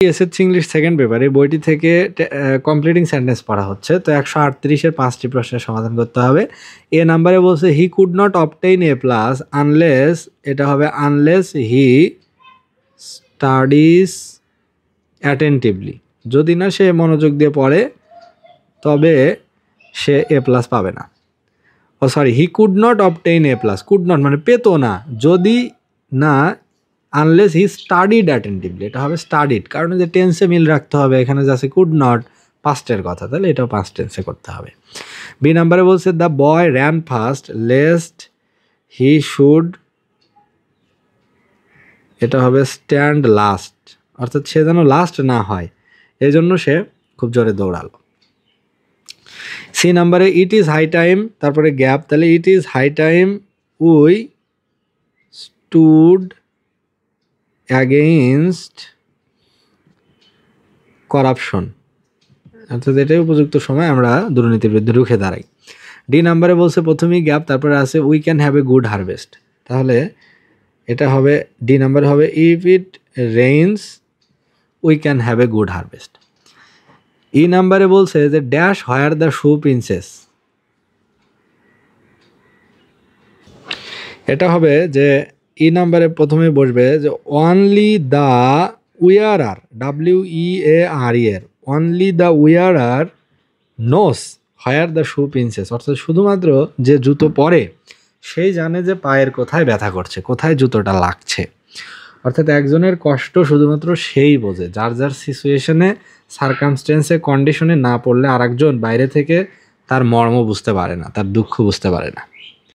SSC English second paper এই বইটি থেকে কমপ্লিটিং সেন্টেন্স পড়া হচ্ছে। তো 138-এর 5টি প্রশ্নের সমাধান করতে হবে। এ নাম্বারে বলছে হি could not obtain A plus unless, এটা হবে আনলেস হি স্টাডিজ অ্যাটেন্টিভলি, যদি না সে মনোযোগ দিয়ে পড়ে তবে সে এ প্লাস পাবে না। Oh sorry, he could not obtain A plus, could not মানে পেতো না, যদি না আনলেস হি স্টাডিড অ্যাটেন্টিভলি, এটা হবে স্টাডিড, কারণ যে টেন্সে মিল রাখতে হবে, এখানে যাচ্ছে কুড নট পাস্টের কথা, তাহলে এটাও পাস্ট টেন্সে করতে হবে। বি নাম্বারে বলছে the boy ran fast lest he should, এটা হবে স্ট্যান্ড লাস্ট, অর্থাৎ সে যেন লাস্ট না হয় এই জন্য সে খুব জোরে দৌড়ালো। সি নাম্বারে ইট ইজ হাই টাইম, তারপরে গ্যাপ, তাহলে it is high time we stood against corruption, অর্থাৎ এটাই উপযুক্ত সময় আমরা দুর্নীতির বিরুদ্ধে রুখে দাঁড়াই। ডি নাম্বারে বলছে প্রথমেই গ্যাপ, তারপরে আছে we can have a good harvest, তাহলে এটা হবে ডি নাম্বারে হবে if it rains we can have a good harvest. E নাম্বারে বলছে যে dash where the shoe pinches, এটা হবে যে ই নাম্বারে প্রথমে বসবে যে only the wearer, WEARER, only the wearer knows where the shoe pinches, অর্থাৎ শুধুমাত্র যে জুতো পরে সেই জানে যে পায়ের কোথায় ব্যথা করছে, কোথায় জুতোটা লাগছে, অর্থাৎ একজনের কষ্ট শুধুমাত্র সেই বোঝে, যার যার সিচুয়েশনে সার্কামস্টেন্সে কন্ডিশনে না পড়লে আরেকজন বাইরে থেকে তার মর্ম বুঝতে পারে না, তার দুঃখ বুঝতে পারে না।